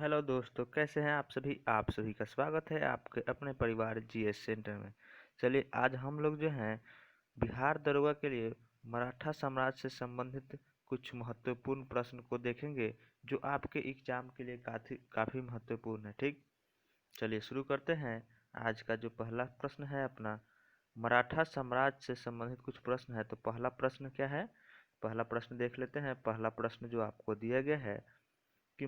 Hello दोस्तों, कैसे हैं आप सभी का स्वागत है आपके अपने परिवार जीएस सेंटर में। चलिए आज हम लोग जो हैं बिहार दरोगा के लिए मराठा साम्राज्य से संबंधित कुछ महत्वपूर्ण प्रश्न को देखेंगे जो आपके एग्जाम के लिए काफ़ी काफ़ी महत्वपूर्ण है। ठीक, चलिए शुरू करते हैं। आज का जो पहला प्रश्न है अपना, मराठा साम्राज्य से संबंधित कुछ प्रश्न है। तो पहला प्रश्न क्या है, पहला प्रश्न देख लेते हैं। पहला प्रश्न जो आपको दिया गया है कि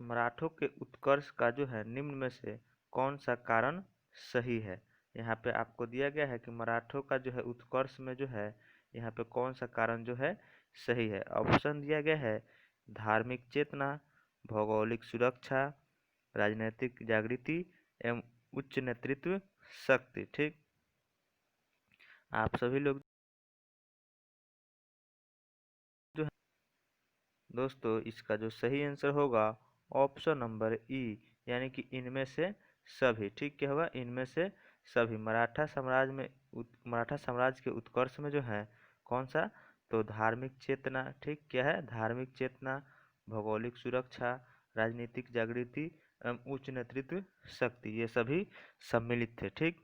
मराठों के उत्कर्ष का जो है निम्न में से कौन सा कारण सही है। यहाँ पे आपको दिया गया है कि मराठों का जो है उत्कर्ष में जो है यहाँ पे कौन सा कारण जो है सही है। ऑप्शन दिया गया है धार्मिक चेतना, भौगोलिक सुरक्षा, राजनीतिक जागृति एवं उच्च नेतृत्व शक्ति। ठीक, आप सभी लोग जो है दोस्तों, इसका जो सही आंसर होगा ऑप्शन नंबर ई, यानी कि इनमें से सभी। ठीक, क्या होगा, इनमें से सभी। मराठा साम्राज्य के उत्कर्ष में जो है कौन सा, तो धार्मिक चेतना। ठीक, क्या है, धार्मिक चेतना, भौगोलिक सुरक्षा, राजनीतिक जागृति एवं उच्च नेतृत्व शक्ति, ये सभी सम्मिलित थे। ठीक,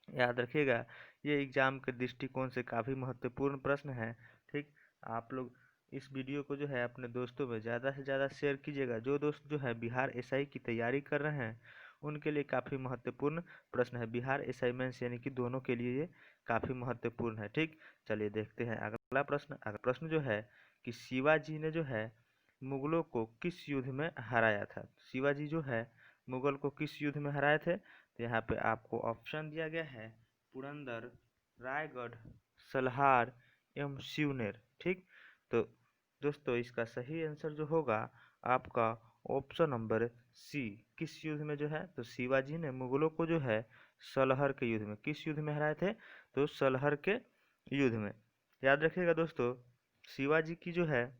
याद रखिएगा, ये एग्जाम के दृष्टिकोण से काफ़ी महत्वपूर्ण प्रश्न है। ठीक, आप लोग इस वीडियो को जो है अपने दोस्तों में ज़्यादा से ज़्यादा शेयर कीजिएगा। जो दोस्त जो है बिहार एसआई की तैयारी कर रहे हैं उनके लिए काफ़ी महत्वपूर्ण प्रश्न है। बिहार एसआई मेंस यानी कि दोनों के लिए ये काफ़ी महत्वपूर्ण है। ठीक, चलिए देखते हैं अगला प्रश्न। अगला प्रश्न जो है कि शिवाजी ने जो है मुगलों को किस युद्ध में हराया था। शिवाजी जो है मुगल को किस युद्ध में हराए थे। तो यहाँ पे आपको ऑप्शन दिया गया है पुरंदर, रायगढ़, सलहार एवं शिवनेर। ठीक, तो दोस्तों इसका सही आंसर जो होगा आपका ऑप्शन नंबर सी, किस युद्ध में जो है, तो शिवाजी ने मुगलों को जो है सलहर के युद्ध में, किस युद्ध में हराए थे, तो सलहर के युद्ध में। याद रखिएगा दोस्तों, शिवाजी की जो है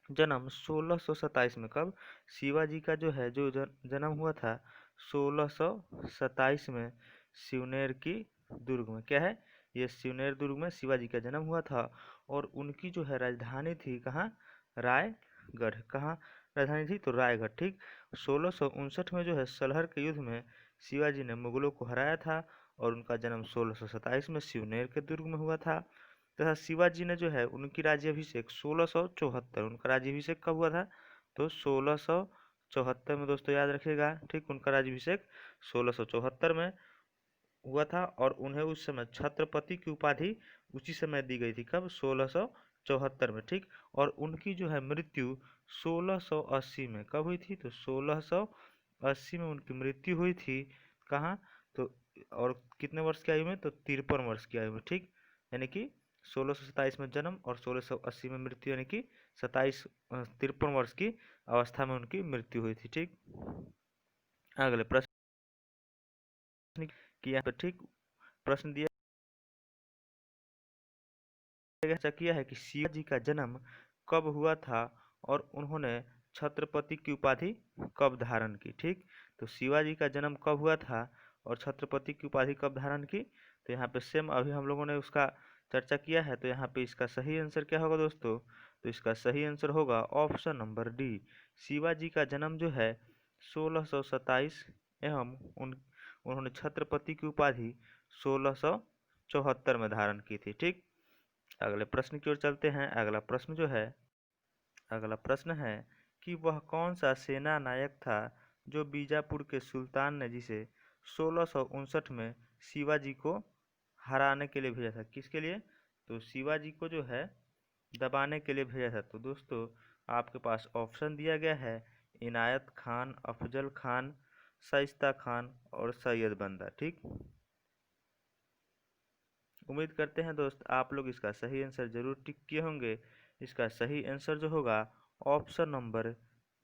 जन्म 1627 में, कब, शिवाजी का जो है जो जन्म हुआ था 1627 में सिवनेर की दुर्ग में। क्या है, ये सिवनेर दुर्ग में शिवाजी का जन्म हुआ था। और उनकी जो है राजधानी थी कहाँ, रायगढ़। कहाँ राजधानी थी, तो रायगढ़। ठीक, 1659 में जो है सलहर के युद्ध में शिवाजी ने मुगलों को हराया था और उनका जन्म 1627 में सिवनेर के दुर्ग में हुआ था। तथा शिवाजी ने जो है उनकी राज्याभिषेक 1674, उनका राज्याभिषेक कब हुआ था, तो 1674 में। दोस्तों याद रखिएगा, ठीक, उनका राज्याभिषेक 1674 में हुआ था और उन्हें उस समय छत्रपति की उपाधि उसी समय दी गई थी, कब, 1674 में। ठीक, और उनकी जो है मृत्यु 1680 में कब हुई थी, तो 1680 में उनकी मृत्यु हुई थी। कहाँ, तो और कितने वर्ष की आयु में, तो 53 वर्ष की आयु में। ठीक, यानी कि 1627 में जन्म और 1680 में मृत्यु, यानी कि 53 वर्ष की अवस्था में उनकी मृत्यु हुई थी। ठीक, अगले प्रश्न की यहाँ पे ठीक प्रश्न दिया किया है कि शिवाजी का जन्म कब हुआ था और उन्होंने छत्रपति की उपाधि कब धारण की। ठीक, तो शिवाजी का जन्म कब हुआ था और छत्रपति की उपाधि कब धारण की, तो यहाँ पे सेम अभी हम लोगों ने उसका चर्चा किया है। तो यहाँ पे इसका सही आंसर क्या होगा दोस्तों, तो इसका सही आंसर होगा ऑप्शन नंबर डी। शिवाजी का जन्म जो है 1627 एवं उन्होंने छत्रपति की उपाधि 1674 में धारण की थी। ठीक, अगले प्रश्न की ओर चलते हैं। अगला प्रश्न है कि वह कौन सा सेना नायक था जो बीजापुर के सुल्तान ने जिसे 1659 में शिवाजी को हराने के लिए भेजा था। किसके लिए, तो शिवाजी को जो है दबाने के लिए भेजा था। तो दोस्तों आपके पास ऑप्शन दिया गया है इनायत खान, अफजल खान, शाइस्ता खान और सैयद बंदा। ठीक, उम्मीद करते हैं दोस्त आप लोग इसका सही आंसर जरूर टिक किए होंगे। इसका सही आंसर जो होगा ऑप्शन नंबर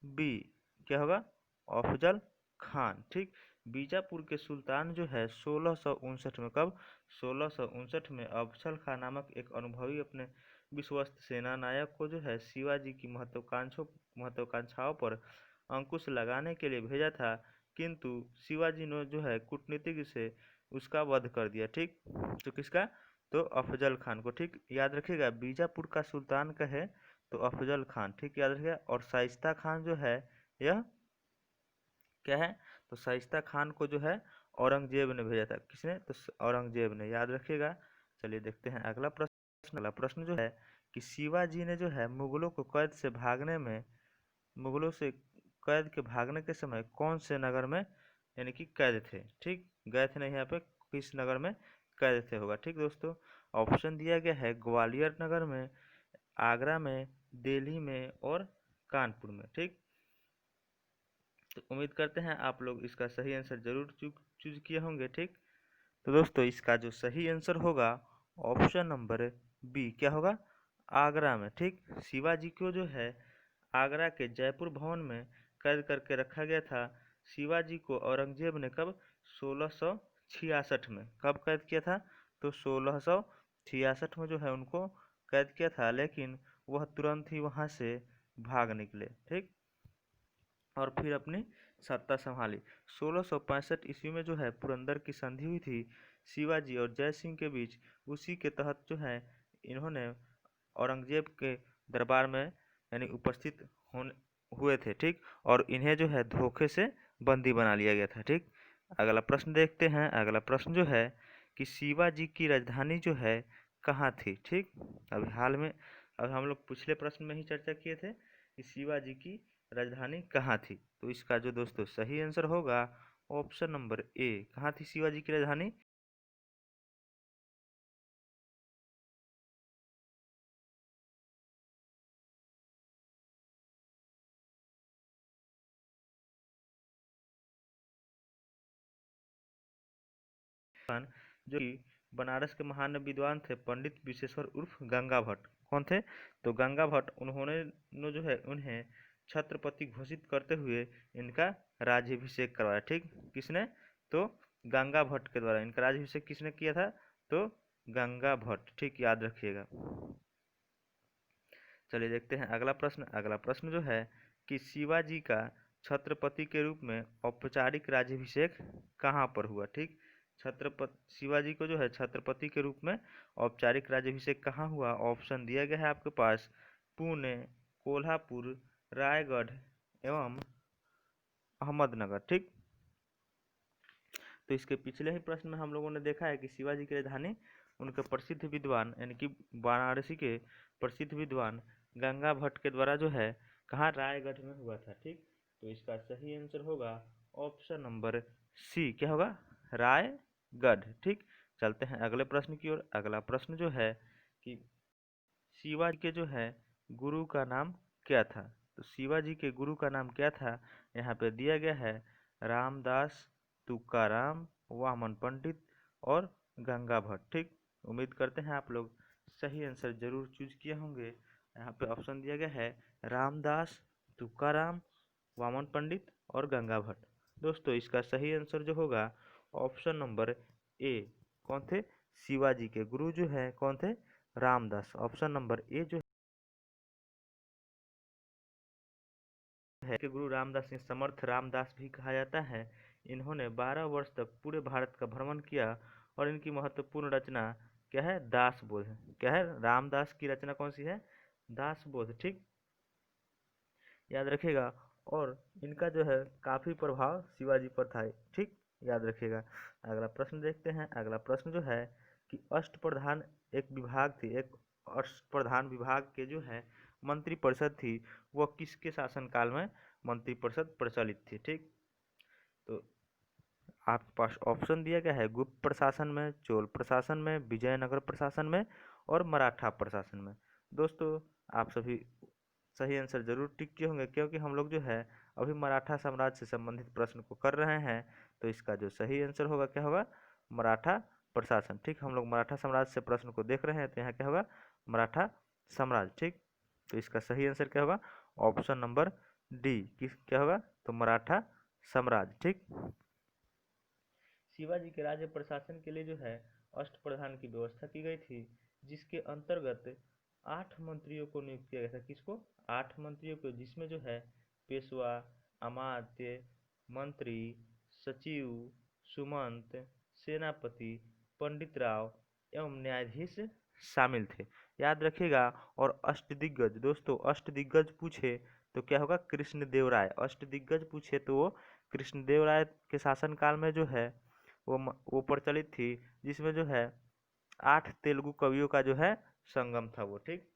बी, क्या होगा, अफजल खान। ठीक, बीजापुर के सुल्तान जो है 1659 में, कब, 1659 में अफजल खान नामक एक अनुभवी अपने विश्वस्त सेना नायक को जो है शिवाजी की महत्वाकांक्षाओं पर अंकुश लगाने के लिए भेजा था, किंतु शिवाजी ने जो है कूटनीतिक से उसका वध कर दिया। ठीक, तो किसका, तो अफजल खान को। ठीक, याद रखिएगा बीजापुर का सुल्तान कहे तो अफजल खान, ठीक याद रखिएगा। और शाइस्ता खान जो है यह क्या है, तो शाइस्ता खान को जो है औरंगजेब ने भेजा था। किसने, तो औरंगजेब ने, याद रखिएगा। चलिए देखते हैं अगला प्रश्न। अगला प्रश्न जो है कि शिवाजी ने जो है मुगलों से कैद के भागने के समय कौन से नगर में यानी कि कैद थे, ठीक, गए थे नहीं, यहाँ पे किस नगर में कैद थे होगा, ठीक दोस्तों। ऑप्शन दिया गया है ग्वालियर नगर में, आगरा में, दिल्ली में और कानपुर में, ठीक। तो उम्मीद करते हैं आप लोग इसका सही आंसर जरूर चूज किए होंगे, ठीक। तो दोस्तों इसका जो सही आंसर होगा ऑप्शन नंबर बी, क्या होगा, आगरा में, ठीक। शिवाजी को जो है आगरा के जयपुर भवन में कैद करके रखा गया था। शिवाजी को औरंगजेब ने कब, 1666 में, कब कैद किया था, तो 1666 में जो है उनको कैद किया था, लेकिन वह तुरंत ही वहां से भाग निकले, ठीक, और फिर अपनी सत्ता संभाली। 1665 ईस्वी में जो है पुरंदर की संधि हुई थी शिवाजी और जय सिंह के बीच। उसी के तहत जो है इन्होंने औरंगजेब के दरबार में यानी उपस्थित होने हुए थे, ठीक, और इन्हें जो है धोखे से बंदी बना लिया गया था, ठीक। अगला प्रश्न देखते हैं। अगला प्रश्न जो है कि शिवाजी की राजधानी जो है कहाँ थी, ठीक। अभी हाल में, अब हम लोग पिछले प्रश्न में ही चर्चा किए थे कि शिवाजी की राजधानी कहाँ थी। तो इसका जो दोस्तों सही आंसर होगा ऑप्शन नंबर ए, कहाँ थी शिवाजी की राजधानी, जो कि बनारस के महान विद्वान थे पंडित विश्वेश्वर उर्फ गंगा भट्ट। कौन थे, तो गंगा भट्ट, उन्होंने जो है उन्हें छत्रपति घोषित करते हुए इनका राज्याभिषेक करवाया, ठीक। किसने, तो गंगा भट्ट के द्वारा इनका राज्याभिषेक किसने किया था, तो गंगा भट्ट, ठीक, याद रखिएगा। चलिए देखते हैं अगला प्रश्न। अगला प्रश्न जो है कि शिवाजी का छत्रपति के रूप में औपचारिक राज्याभिषेक कहाँ पर हुआ, ठीक। छत्रपति शिवाजी को जो है छत्रपति के रूप में औपचारिक राज्याभिषेक कहाँ हुआ। ऑप्शन दिया गया है आपके पास, पुणे, कोल्हापुर, रायगढ़ एवं अहमदनगर, ठीक। तो इसके पिछले ही प्रश्न में हम लोगों ने देखा है कि शिवाजी की राजधानी उनके प्रसिद्ध विद्वान यानी कि वाराणसी के प्रसिद्ध विद्वान गंगा भट्ट के द्वारा जो है कहाँ, रायगढ़ में हुआ था, ठीक। तो इसका सही आंसर होगा ऑप्शन नंबर सी, क्या होगा, रायगढ़, ठीक। चलते हैं अगले प्रश्न की ओर। अगला प्रश्न जो है कि शिवाजी के जो है गुरु का नाम क्या था। तो शिवाजी के गुरु का नाम क्या था, यहाँ पे दिया गया है रामदास, तुकाराम, वामन पंडित और गंगा भट्ट, ठीक। उम्मीद करते हैं आप लोग सही आंसर जरूर चूज किए होंगे। यहाँ पे ऑप्शन दिया गया है रामदास, तुकाराम, वामन पंडित और गंगा भट्ट। दोस्तों इसका सही आंसर जो होगा ऑप्शन नंबर ए, कौन थे, शिवाजी के गुरु जो है कौन थे, रामदास। ऑप्शन नंबर ए जो है के गुरु रामदास सिंह समर्थ रामदास भी कहा जाता है। इन्होंने 12 वर्ष तक पूरे भारत का भ्रमण किया और इनकी महत्वपूर्ण रचना क्या है, दास बोध है। क्या है, रामदास की रचना कौन सी है, दास बोध, ठीक, याद रखिएगा। और इनका जो है काफी प्रभाव शिवाजी पर था, ठीक, याद रखिएगा। अगला प्रश्न देखते हैं। अगला प्रश्न जो है कि अष्टप्रधान एक विभाग थी, एक अष्टप्रधान विभाग के जो है मंत्रिपरिषद थी, वह किसके शासनकाल में मंत्रिपरिषद प्रचलित थी, ठीक। तो आपके पास ऑप्शन दिया गया है गुप्त प्रशासन में, चोल प्रशासन में, विजयनगर प्रशासन में और मराठा प्रशासन में। दोस्तों आप सभी सही आंसर जरूर टिक किए होंगे, क्योंकि हम लोग जो है अभी मराठा साम्राज्य से संबंधित प्रश्न को कर रहे हैं। तो इसका जो सही आंसर होगा क्या होगा, मराठा प्रशासन, ठीक। हम लोग मराठा साम्राज्य से प्रश्न को देख रहे हैं, तो यहाँ क्या होगा, मराठा साम्राज्य, ठीक। तो इसका सही आंसर क्या होगा, ऑप्शन नंबर डी, किस क्या होगा, तो मराठा साम्राज्य, ठीक। शिवाजी के राज्य प्रशासन के लिए जो है अष्टप्रधान की व्यवस्था की गई थी, जिसके अंतर्गत 8 मंत्रियों को नियुक्त किया गया था। किसको, 8 मंत्रियों को, जिसमें जो है पेशवा, अमात्य, मंत्री, सचिव, सुमंत, सेनापति, पंडित राव एवं न्यायाधीश शामिल थे, याद रखिएगा। और अष्टदिग्गज, दोस्तों अष्टदिग्गज पूछे तो क्या होगा, कृष्णदेव राय। अष्टदिग्गज पूछे तो वो कृष्णदेव राय के शासनकाल में जो है वो प्रचलित थी, जिसमें जो है 8 तेलुगु कवियों का जो है संगम था वो, ठीक।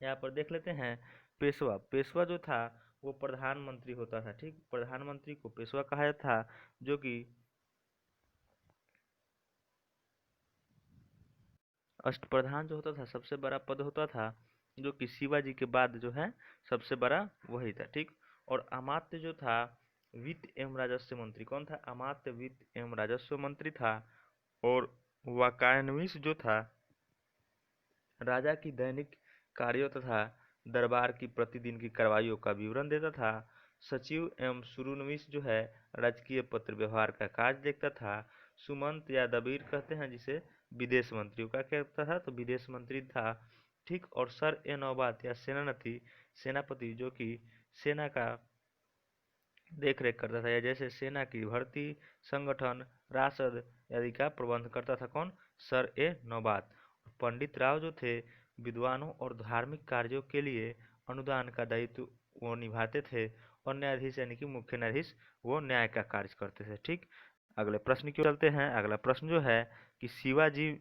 यहाँ पर देख लेते हैं पेशवा। पेशवा जो था वो प्रधानमंत्री होता था, ठीक। प्रधानमंत्री को पेशवा कहा जाता था, जो कि अष्टप्रधान जो होता था सबसे बड़ा पद होता था, जो कि शिवाजी के बाद जो है सबसे बड़ा वही था, ठीक। और अमात्य जो था वित्त एवं राजस्व मंत्री, कौन था, अमात्य वित्त एवं राजस्व मंत्री था। और वाकायनविश जो था राजा की दैनिक कार्यों तथा दरबार की प्रतिदिन की कार्रवाइयों का विवरण देता था। सचिव एवं सुरुनविश जो है राजकीय पत्र व्यवहार का कार्य देखता था। सुमंत या दबीर कहते हैं जिसे विदेश मंत्री का कहता था, तो विदेश मंत्री था, ठीक। और सर ए नौबात या सेनापति, सेनापति जो कि सेना का देख रेख करता था, या जैसे सेना की भर्ती, संगठन, राशद आदि का प्रबंध करता था, कौन, सर ए नौबात। पंडित राव जो थे विद्वानों और धार्मिक कार्यों के लिए अनुदान का दायित्व वो निभाते थे। और न्यायाधीश यानी कि मुख्य न्यायाधीश वो न्याय का कार्य करते थे, ठीक। अगले प्रश्न की ओर चलते हैं। अगला प्रश्न जो है कि शिवाजी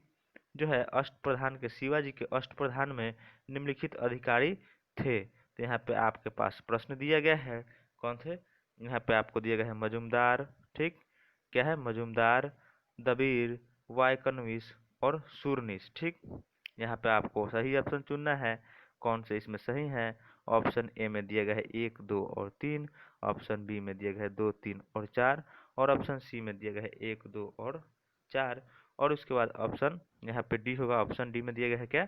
जो है अष्टप्रधान के, शिवाजी के अष्टप्रधान में निम्नलिखित अधिकारी थे। तो यहाँ पे आपके पास प्रश्न दिया गया है, कौन थे, यहाँ पे आपको दिया गया है मजुमदार, ठीक। क्या है, मजुमदार, दबीर, वायकनविश और सुरनीस, ठीक। यहाँ पे आपको सही ऑप्शन चुनना है, कौन से इसमें सही है। ऑप्शन ए में दिया गया है 1, 2 और 3, ऑप्शन बी में दिया गया है 2, 3 और 4, और ऑप्शन सी में दिया गया है 1, 2 और 4। और उसके बाद ऑप्शन यहाँ पे डी होगा, ऑप्शन डी में दिया गया है क्या,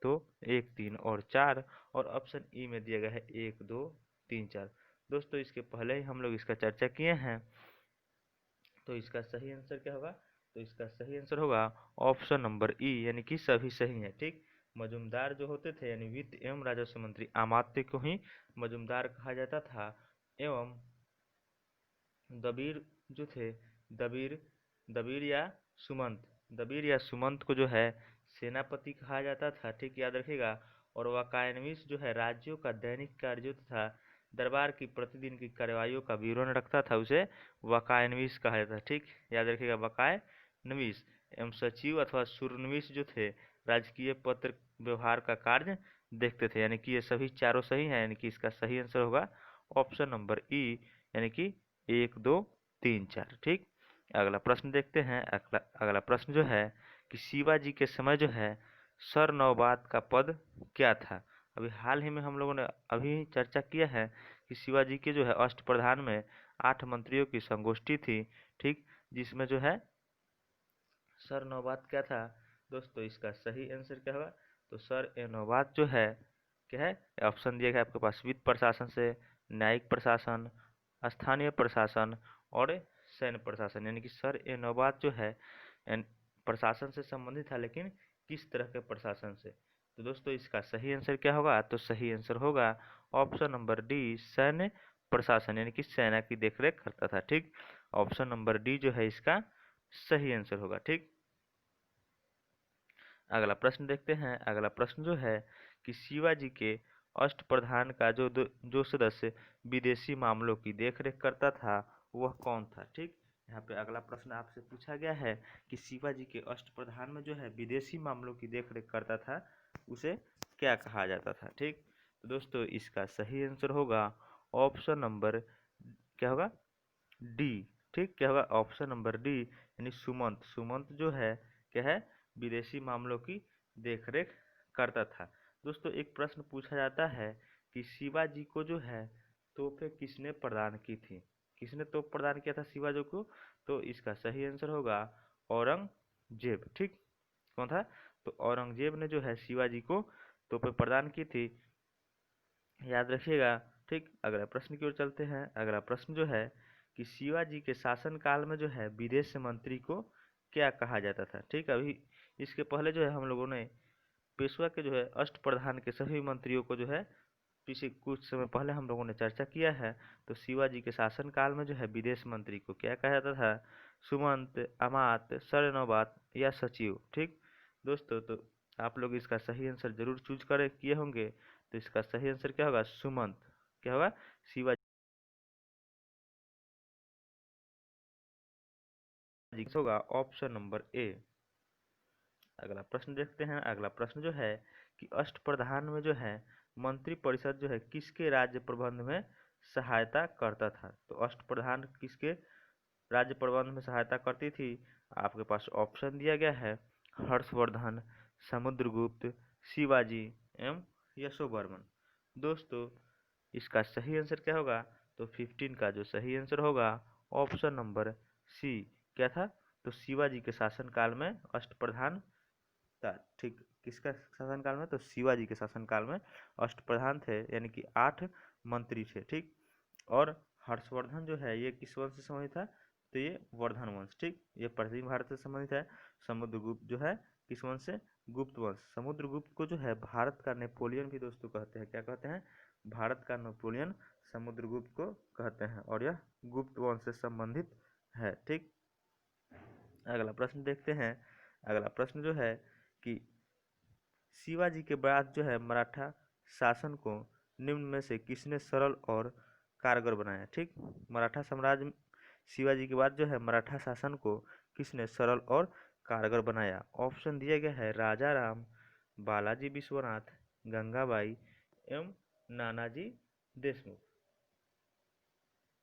तो 1, 3 और 4, और ऑप्शन ई में दिया गया है 1, 2, 3, 4। दोस्तों इसके पहले ही हम लोग इसका चर्चा किए हैं, तो इसका सही आंसर क्या होगा, तो इसका सही आंसर होगा ऑप्शन नंबर ई, यानी कि सभी सही है, ठीक। मजुमदार जो होते थे यानी वित्त एवं राजस्व मंत्री, अमात्य को ही मजुमदार कहा जाता था। एवं दबीर जो थे, दबीर, दबीर या सुमंत, दबीर या सुमंत को जो है सेनापति कहा जाता था, ठीक, याद रखिएगा। और वाकायनविश जो है राज्यों का दैनिक कार्यों तथा दरबार की प्रतिदिन की कार्रवाइयों का विवरण रखता था, उसे वाकायनविश कहा जाता था, ठीक, याद रखिएगा वाकायनविश। एवं सचिव अथवा सुरनविश जो थे राजकीय पत्र व्यवहार का कार्य देखते थे, यानी कि ये सभी चारों सही हैं, यानी कि इसका सही आंसर होगा ऑप्शन नंबर ई, यानी कि 1, 2, 3, 4, ठीक। अगला प्रश्न देखते हैं। अगला अगला प्रश्न जो है कि शिवाजी के समय जो है सरनौबत का पद क्या था। अभी हाल ही में हम लोगों ने अभी चर्चा किया है कि शिवाजी के जो है अष्टप्रधान में 8 मंत्रियों की संगोष्ठी थी, ठीक, जिसमें जो है सरनौबत क्या था। दोस्तों इसका सही आंसर क्या होगा, तो सर ए नौबत जो है क्या है, ऑप्शन दिया गया आपके पास, वित्त प्रशासन से, न्यायिक प्रशासन, स्थानीय प्रशासन और सैन्य प्रशासन, यानी कि सर ए नौबत जो है प्रशासन से संबंधित था, लेकिन किस तरह के प्रशासन से। तो दोस्तों इसका सही आंसर क्या होगा, तो सही आंसर होगा ऑप्शन नंबर डी, सैन्य प्रशासन, यानी कि सेना की देखरेख करता था, ठीक। ऑप्शन नंबर डी जो है इसका सही आंसर होगा, ठीक। अगला प्रश्न देखते हैं। अगला प्रश्न जो है कि शिवाजी के अष्टप्रधान का जो सदस्य विदेशी मामलों की देखरेख करता था वह कौन था, ठीक। यहाँ पे अगला प्रश्न आपसे पूछा गया है कि शिवाजी के अष्टप्रधान में जो है विदेशी मामलों की देखरेख करता था उसे क्या कहा जाता था, ठीक। तो दोस्तों इसका सही आंसर होगा ऑप्शन नंबर क्या होगा, डी, ठीक। क्या होगा, ऑप्शन नंबर डी, यानी सुमंत। सुमंत जो है क्या है, विदेशी मामलों की देखरेख करता था। दोस्तों एक प्रश्न पूछा जाता है कि शिवाजी को जो है तोहफे किसने प्रदान की थी, किसने तोहफा प्रदान किया था शिवाजी को, तो इसका सही आंसर होगा औरंगजेब, ठीक। कौन था, तो औरंगजेब ने जो है शिवाजी को तोहफे प्रदान की थी, याद रखिएगा, ठीक। अगला प्रश्न की ओर चलते हैं। अगला प्रश्न जो है कि शिवाजी के शासनकाल में जो है विदेश मंत्री को क्या कहा जाता था, ठीक। अभी इसके पहले जो है हम लोगों ने पेशवा के जो है अष्टप्रधान के सभी मंत्रियों को जो है पिछले कुछ समय पहले हम लोगों ने चर्चा किया है। तो शिवाजी के शासनकाल में जो है विदेश मंत्री को क्या कहा जाता था, सुमंत, अमात्य, सरनौबत या सचिव, ठीक। दोस्तों तो आप लोग इसका सही आंसर जरूर चूज करे किए होंगे। तो इसका सही आंसर क्या होगा? सुमंत। क्या होगा? शिवाजी होगा ऑप्शन नंबर ए। अगला प्रश्न देखते हैं। अगला प्रश्न जो है कि अष्टप्रधान में जो है मंत्री परिषद जो है किसके राज्य प्रबंध में सहायता करता था? तो अष्टप्रधान किसके राज्य प्रबंध में सहायता करती थी? आपके पास ऑप्शन दिया गया है हर्षवर्धन, समुद्रगुप्त, शिवाजी एवं यशोवर्मन। दोस्तों इसका सही आंसर क्या होगा? तो 15 का जो सही आंसर होगा ऑप्शन नंबर सी। क्या था? तो शिवाजी के शासनकाल में अष्टप्रधान था। ठीक, किसका शासनकाल में? तो शिवाजी के शासनकाल में अष्टप्रधान थे, यानी कि 8 मंत्री थे। ठीक, और हर्षवर्धन जो है ये किस वंश से संबंधित था? तो ये वर्धन वंश। ठीक, ये पश्चिमी भारत से संबंधित है। समुद्रगुप्त जो है किस वंश से? गुप्त वंश। समुद्रगुप्त को जो है भारत का नेपोलियन भी दोस्तों कहते हैं। क्या कहते हैं? भारत का नेपोलियन समुद्रगुप्त को कहते हैं, और यह गुप्त वंश से संबंधित है। ठीक, अगला प्रश्न देखते हैं। अगला प्रश्न जो है कि शिवाजी के बाद जो है मराठा शासन को निम्न में से किसने सरल और कारगर बनाया? ठीक, मराठा साम्राज्य शिवाजी के बाद जो है मराठा शासन को किसने सरल और कारगर बनाया? ऑप्शन दिया गया है राजा राम, बालाजी विश्वनाथ, गंगाबाई एवं नानाजी देशमुख।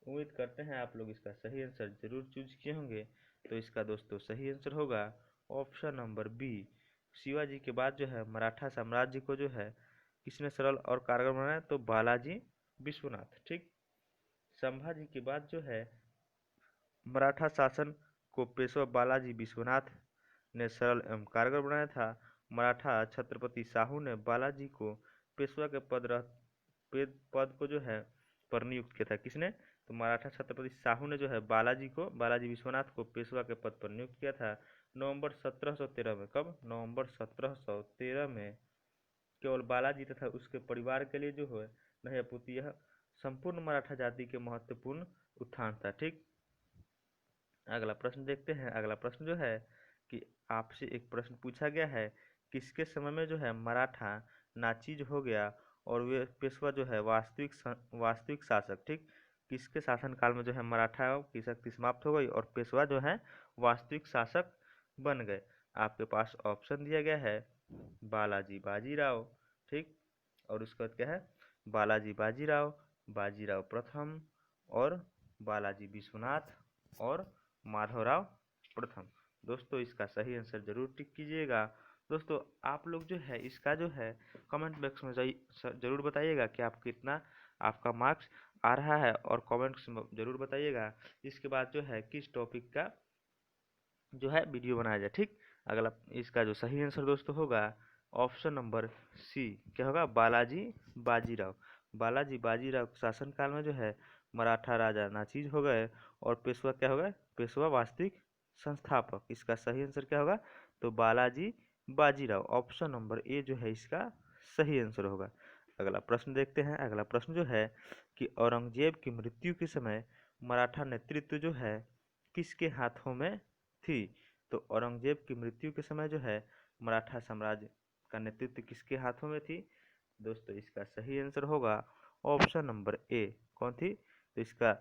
उम्मीद करते हैं आप लोग इसका सही आंसर जरूर चूज किए होंगे। तो इसका दोस्तों सही आंसर होगा ऑप्शन नंबर बी। शिवाजी के बाद जो है मराठा साम्राज्य को जो है किसने सरल और कारगर बनाया? तो बालाजी विश्वनाथ। ठीक, संभाजी के बाद जो है मराठा शासन को पेशवा बालाजी विश्वनाथ ने सरल एवं कारगर बनाया था। मराठा छत्रपति साहू ने बालाजी को पेशवा के पद को जो है पर नियुक्त किया था। किसने? तो मराठा छत्रपति साहू ने जो है बालाजी विश्वनाथ को पेशवा के पद पर नियुक्त किया था नवंबर 1713 में। कब? नवंबर 1713 में। केवल बालाजी तथा उसके परिवार के लिए जो है नहीं अपूर्ति, यह संपूर्ण मराठा जाति के महत्वपूर्ण उत्थान था। ठीक, अगला प्रश्न देखते हैं। अगला प्रश्न जो है कि आपसे एक प्रश्न पूछा गया है, किसके समय में जो है मराठा नाचीज हो गया और वे पेशवा जो है वास्तविक शासक? ठीक, किसके शासनकाल में जो है मराठा की शक्ति समाप्त हो गई और पेशवा जो है वास्तविक शासक बन गए? आपके पास ऑप्शन दिया गया है बालाजी बाजीराव। ठीक, और उसके बाद क्या है? बालाजी बाजीराव, बाजीराव प्रथम और बालाजी विश्वनाथ और माधवराव प्रथम। दोस्तों इसका सही आंसर जरूर टिक कीजिएगा। दोस्तों आप लोग जो है इसका जो है कमेंट बॉक्स में जरूर बताइएगा कि आप कितना आपका मार्क्स आ रहा है, और कमेंट्स में जरूर बताइएगा इसके बाद जो है किस टॉपिक का जो है वीडियो बनाया जाए। ठीक, अगला इसका जो सही आंसर दोस्तों होगा ऑप्शन नंबर सी। क्या होगा? बालाजी बाजीराव। बालाजी बाजीराव शासनकाल में जो है मराठा राजा नाचीज हो गए और पेशवा क्या हो गए? पेशवा वास्तविक संस्थापक। इसका सही आंसर क्या होगा? तो Balaji Bajirao. Option number A जो है इसका सही आंसर होगा। अगला प्रश्न देखते हैं। अगला प्रश्न जो है कि औरंगजेब की मृत्यु के समय मराठा नेतृत्व जो है किसके हाथों में थी? तो औरंगजेब की मृत्यु के समय जो है मराठा साम्राज्य का नेतृत्व किसके हाथों में थी? दोस्तों इसका सही आंसर होगा ऑप्शन नंबर ए। कौन थी? तो इसका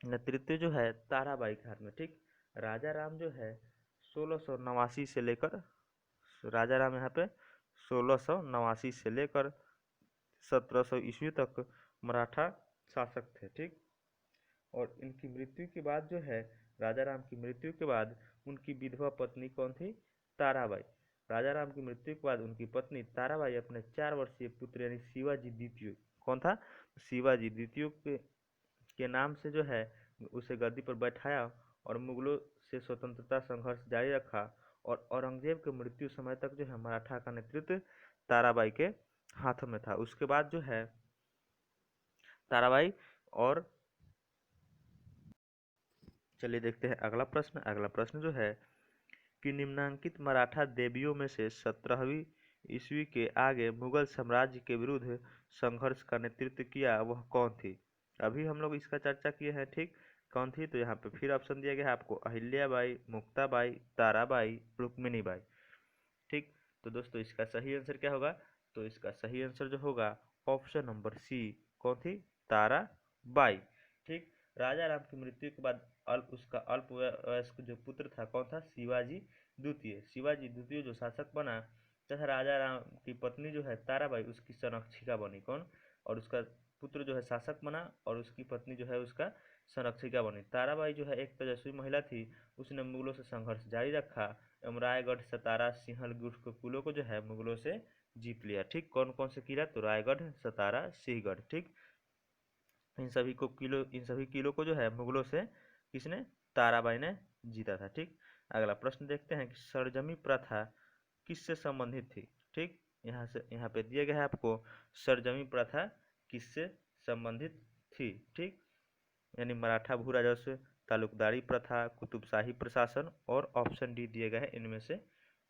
नेतृत्व जो है ताराबाई के हाथ में। ठीक, राजा राम जो है 1689 से लेकर राजा राम यहाँ पे 1689 से लेकर 1700 ईस्वी तक मराठा शासक थे। ठीक, और इनकी मृत्यु के बाद जो है राजा राम की मृत्यु के बाद उनकी विधवा पत्नी कौन थी? ताराबाई। राजा राम की मृत्यु के बाद उनकी पत्नी ताराबाई अपने 4 वर्षीय पुत्र यानी शिवाजी द्वितीय, कौन था? शिवाजी द्वितीय के नाम से जो है उसे गद्दी पर बैठाया और मुगलों से स्वतंत्रता संघर्ष जारी रखा, और औरंगजेब के मृत्यु समय तक जो है मराठा का नेतृत्व ताराबाई के हाथों में था। उसके बाद जो है ताराबाई और चलिए देखते हैं अगला प्रश्न। अगला प्रश्न जो है कि निम्नांकित मराठा देवियों में से 17वीं ईस्वी के आगे मुगल साम्राज्य के विरुद्ध संघर्ष का नेतृत्व किया वह कौन थी? अभी हम लोग इसका चर्चा किए हैं। ठीक, कौन थी? तो यहाँ पे फिर ऑप्शन दिया गया है आपको, अहिल्याबाई, मुक्ताबाई, ताराबाई, रुक्मिणीबाई। ठीक, तो दोस्तों इसका सही आंसर क्या होगा? तो इसका सही आंसर जो होगा ऑप्शन नंबर सी, कौन थी? ताराबाई। ठीक, राजा राम की मृत्यु के बाद उसका अल्पवयस्क जो पुत्र था कौन था? शिवाजी द्वितीय। शिवाजी द्वितीय जो शासक बना तथा राजा राम की पत्नी जो है ताराबाई उसकी संरक्षिका बनी। कौन? और उसका पुत्र जो है शासक बना और उसकी पत्नी जो है उसका संरक्षिका बनी। ताराबाई जो है एक तेजस्वी महिला थी, उसने मुगलों से संघर्ष जारी रखा एवं रायगढ़, सतारा, सिंहलगुट के किलों को जो है मुगलों से जीत लिया। ठीक, कौन कौन से किला? तो रायगढ़, सतारा, सिंहगढ़। ठीक, इन सभी किलों को जो है मुगलों से किसने? ताराबाई ने जीता था। ठीक, अगला प्रश्न देखते हैं कि सरजमी प्रथा किससे संबंधित थी? ठीक, यहाँ पे दिया गया है आपको सरजमी प्रथा किससे संबंधित थी? ठीक, यानी मराठा भू राजस्व, तालुकदारी प्रथा, कुतुबशाही प्रशासन और ऑप्शन डी दिए गए हैं इनमें से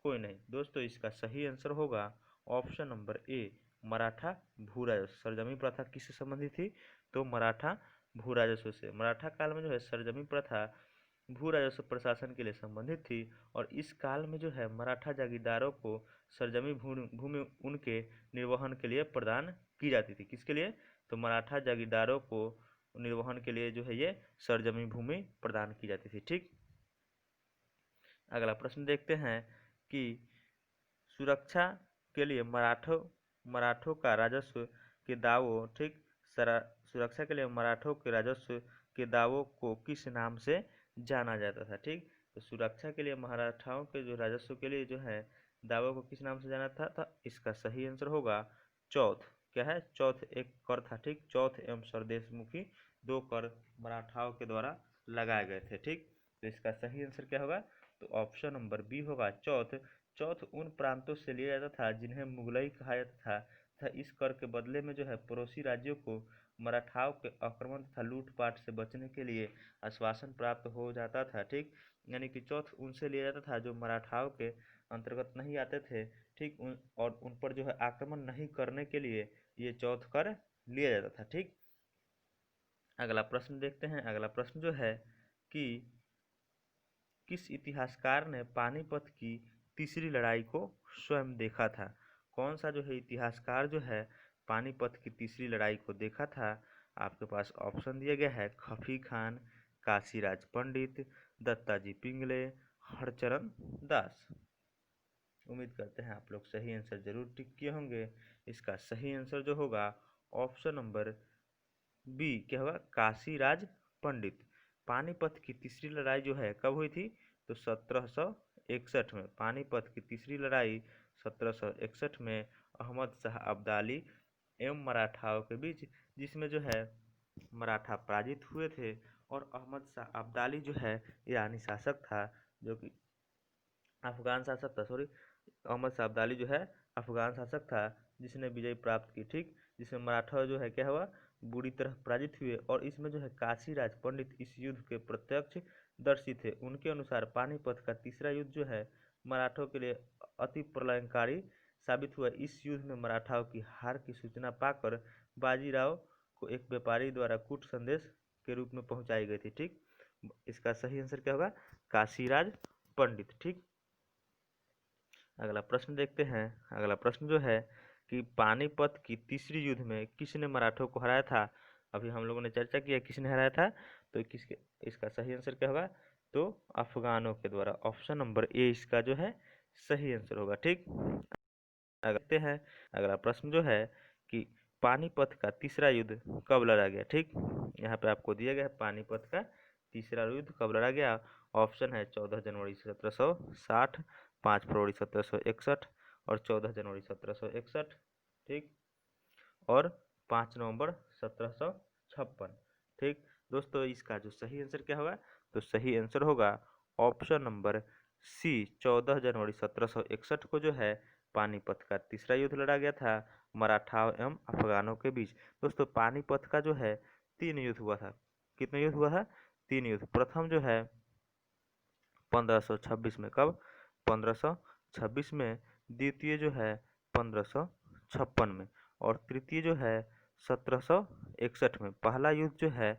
कोई नहीं। दोस्तों इसका सही आंसर होगा ऑप्शन नंबर ए, मराठा भू राजस्व। सरजमी प्रथा किससे संबंधित थी? तो मराठा भू राजस्व से। मराठा काल में जो है सरजमी प्रथा भू राजस्व प्रशासन के लिए संबंधित थी और इस काल में जो है मराठा जागीरदारों को सरजमी भूमि उनके निर्वहन के लिए प्रदान की जाती थी। किसके लिए? तो मराठा जागीरदारों को निर्वहन के लिए जो है ये सरजमी भूमि प्रदान की जाती थी। ठीक, अगला प्रश्न देखते हैं कि सुरक्षा के लिए मराठों का राजस्व के दावों, ठीक, सुरक्षा के लिए मराठों के राजस्व के दावों को किस नाम से जाना जाता था? ठीक, तो सुरक्षा के लिए मराठाओं के जो राजस्व के लिए जो है दावों को किस नाम से जाना था? इसका सही आंसर होगा चौथ। क्या है? चौथ एक कर था। ठीक, चौथ एवं सरदेशमुखी दो कर मराठाओं के द्वारा लगाए गए थे। ठीक, तो इसका सही आंसर क्या होगा? तो ऑप्शन नंबर बी होगा चौथ। चौथ उन प्रांतों से लिया जाता था जिन्हें मुगलई कहा जाता था तथा इस कर के बदले में जो है पड़ोसी राज्यों को मराठाओं के आक्रमण तथा लूटपाट से बचने के लिए आश्वासन प्राप्त हो जाता था। ठीक, यानी कि चौथ उनसे लिया जाता था जो मराठाओं के अंतर्गत नहीं आते थे। ठीक, उन पर जो है आक्रमण नहीं करने के लिए ये चौथ कर लिया जाता था। ठीक, अगला प्रश्न देखते हैं। अगला प्रश्न जो है कि किस इतिहासकार ने पानीपत की तीसरी लड़ाई को स्वयं देखा था? कौन सा जो है इतिहासकार जो है पानीपत की तीसरी लड़ाई को देखा था? आपके पास ऑप्शन दिया गया है, खफी खान, काशीराज पंडित, दत्ताजी पिंगले, हरचरण दास। उम्मीद करते हैं आप लोग सही आंसर जरूर टिक किए होंगे। इसका सही आंसर जो होगा ऑप्शन नंबर बी, क्या होगा? काशीराज पंडित। पानीपत की तीसरी लड़ाई जो है कब हुई थी? तो 1761 में। पानीपत की तीसरी लड़ाई 1761 में अहमद शाह अब्दाली एवं मराठाओं के बीच, जिसमें जो है मराठा पराजित हुए थे और अहमद शाह अब्दाली जो है ईरानी शासक था, जो कि अफगान शासक था, सॉरी, अहमद शाह अब्दाली जो है अफगान शासक था जिसने विजय प्राप्त की। ठीक, जिसमें मराठा जो है क्या हुआ? बुरी तरह पराजित हुए और इसमें जो है काशीराज पंडित इस युद्ध के प्रत्यक्ष दर्शी थे। उनके अनुसार पानीपत का तीसरा युद्ध जो है मराठों के लिए अति प्रलयंकारी साबित हुआ। इस युद्ध में मराठाओं की हार की सूचना पाकर बाजीराव को एक व्यापारी द्वारा कूट संदेश के रूप में पहुंचाई गई थी। ठीक, इसका सही आंसर क्या होगा? काशीराज पंडित। ठीक, अगला प्रश्न देखते हैं। अगला प्रश्न जो है कि पानीपत की तीसरी युद्ध में किसने मराठों को हराया था? अभी हम लोगों ने चर्चा किया किसने हराया था, तो इसका सही आंसर क्या होगा? तो अफगानों के द्वारा। ऑप्शन नंबर ए इसका जो है सही आंसर होगा। ठीक, देखते हैं अगला प्रश्न जो है कि पानीपत का तीसरा युद्ध कब लड़ा गया? ठीक, यहाँ पे आपको दिया गया है पानीपत का तीसरा युद्ध कब लड़ा गया। ऑप्शन है 14 जनवरी 1760, 5 फरवरी 1761 और 14 जनवरी 1761। ठीक, और 5 नवंबर 1756। ठीक, दोस्तों इसका जो सही आंसर क्या होगा? तो सही आंसर होगा ऑप्शन नंबर सी, 14 जनवरी 1761 को जो है पानीपत का तीसरा युद्ध लड़ा गया था मराठाओं एवं अफगानों के बीच। दोस्तों पानीपत का जो है 3 युद्ध हुआ था। कितने युद्ध हुआ था? 3 युद्ध। प्रथम जो है 1526 में। कब? 1526 में। द्वितीय जो है 1556 में और तृतीय जो है 1761 में। पहला युद्ध जो है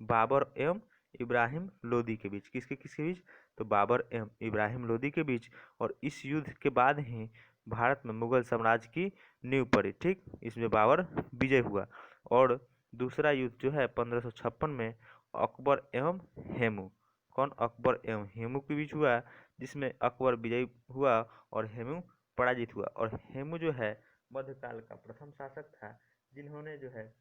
बाबर एवं इब्राहिम लोदी के बीच। किसके किसके बीच? तो बाबर एवं इब्राहिम लोदी के बीच। और इस युद्ध के बाद ही भारत में मुगल साम्राज्य की नींव पड़ी। ठीक, इसमें बाबर विजय हुआ। और दूसरा युद्ध जो है 1556 में अकबर एवं हेमू, कौन? अकबर एवं हेमू के बीच हुआ, जिसमें अकबर विजयी हुआ और हेमू पराजित हुआ। और हेमू जो है मध्यकाल का प्रथम शासक था जिन्होंने जो है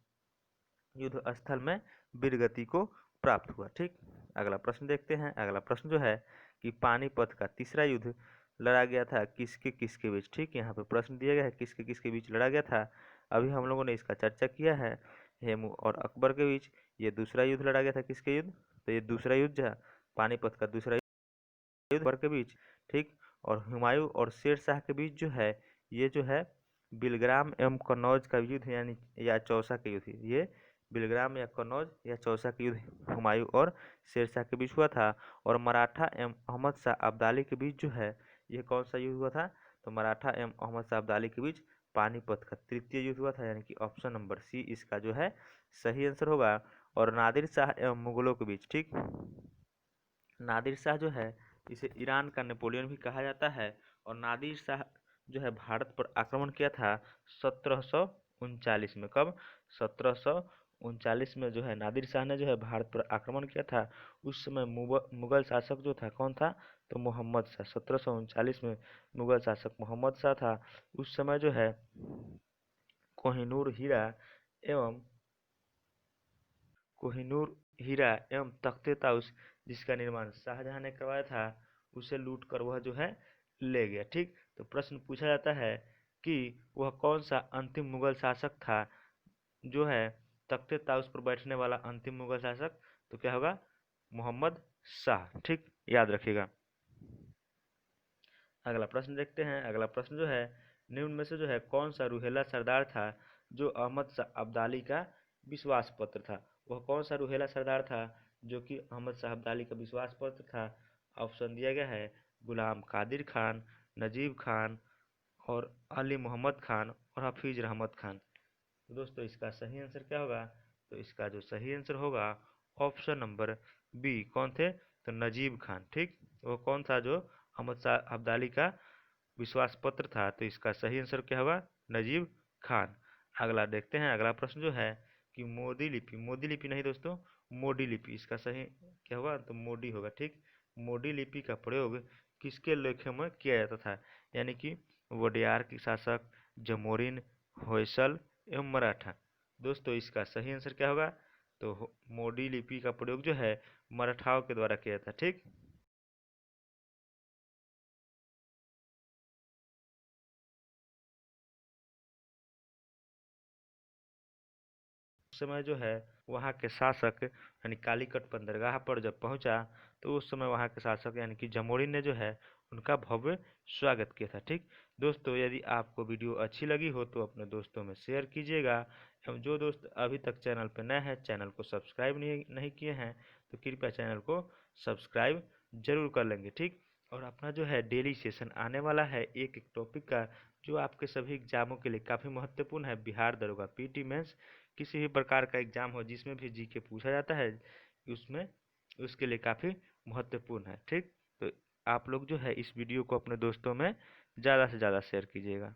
युद्ध स्थल में वीरगति को प्राप्त हुआ। ठीक, अगला प्रश्न देखते हैं। अगला प्रश्न जो है कि पानीपत का तीसरा युद्ध लड़ा गया था किसके किसके बीच। ठीक, यहाँ पे प्रश्न दिया गया है किसके किसके बीच लड़ा गया था। अभी हम लोगों ने इसका चर्चा किया है, हेमू और अकबर के बीच। ये दूसरा युद्ध लड़ा गया था, किसके युद्ध? तो ये दूसरा युद्ध जो है पानीपत का दूसरा युद्ध अकबर के बीच। ठीक, और हुमायूं और शेर शाह के बीच जो है ये जो है बिलग्राम एवं कन्नौज का युद्ध, यानी या चौसा के युद्ध। ये बिलग्राम या कन्नौज या चौसा के युद्ध हुमायूं और शेरशाह के बीच हुआ था। और मराठा एवं अहमद शाह अब्दाली के बीच जो है यह कौन सा युद्ध हुआ था? तो मराठा एवं अहमद शाह अब्दाली के बीच पानीपत का तृतीय युद्ध हुआ था, यानी कि ऑप्शन नंबर सी इसका जो है सही आंसर होगा। और नादिर शाह एवं मुगलों के बीच। ठीक, नादिर शाह जो है इसे ईरान का नेपोलियन भी कहा जाता है। और नादिर शाह जो है भारत पर आक्रमण किया था 1739 में। कब? 1739 में जो है नादिर शाह ने जो है भारत पर आक्रमण किया था। उस समय मुगल शासक जो था कौन था? तो मोहम्मद शाह। 1739 में मुगल शासक मोहम्मद शाह था। उस समय जो है कोहिनूर हीरा एवं कोहिनूर हीरा एवं तख्ते ताउस जिसका निर्माण शाहजहां ने करवाया था, उसे लूट कर वह जो है ले गया। ठीक, तो प्रश्न पूछा जाता है कि वह कौन सा अंतिम मुगल शासक था जो है तख्ते ताउस पर बैठने वाला अंतिम मुगल शासक? तो क्या होगा? मोहम्मद शाह। ठीक, याद रखिएगा। अगला प्रश्न देखते हैं। अगला प्रश्न जो है निम्न में से जो है कौन सा रूहेला सरदार था जो अहमद शाह अब्दाली का विश्वास पत्र था? वह कौन सा रूहेला सरदार था जो कि अहमद शाह अब्दाली का विश्वास पत्र था? ऑप्शन दिया गया है गुलाम कादिर खान, नजीब खान और अली मोहम्मद खान और हफीज रहमत खान। तो दोस्तों इसका सही आंसर क्या होगा? तो इसका जो सही आंसर होगा ऑप्शन नंबर बी। कौन थे? तो नजीब खान। ठीक, वो कौन था जो अहमद शाह अब्दाली का विश्वास पत्र था? तो इसका सही आंसर क्या होगा? नजीब खान। अगला देखते हैं। अगला प्रश्न जो है कि मोदी लिपि नहीं दोस्तों, मोडी लिपि, इसका सही क्या होगा? तो मोडी होगा। ठीक, मोडी लिपि का प्रयोग किसके लेखों में किया जाता था? यानी कि वोडियार के शासक, जमोरिन, होयसल एवं मराठा। दोस्तों इसका सही आंसर क्या होगा? तो मोडी लिपि का प्रयोग जो है मराठाओं के द्वारा किया था। ठीक, समय जो है वहाँ के शासक यानी कालीकट बंदरगाह पर जब पहुंचा तो उस समय वहाँ के शासक यानी कि जमोरिन ने जो है उनका भव्य स्वागत किया था। ठीक, दोस्तों यदि आपको वीडियो अच्छी लगी हो तो अपने दोस्तों में शेयर कीजिएगा। एवं जो दोस्त अभी तक चैनल पर नए हैं, चैनल को सब्सक्राइब नहीं किए हैं, तो कृपया चैनल को सब्सक्राइब जरूर कर लेंगे। ठीक, और अपना जो है डेली सेशन आने वाला है एक एक टॉपिक का, जो आपके सभी एग्जामों के लिए काफ़ी महत्वपूर्ण है। बिहार दरोगा, पीटी मेंस, किसी भी प्रकार का एग्जाम हो जिसमें भी जीके पूछा जाता है, उसमें उसके लिए काफ़ी महत्वपूर्ण है। ठीक, तो आप लोग जो है इस वीडियो को अपने दोस्तों में ज़्यादा से ज़्यादा शेयर कीजिएगा।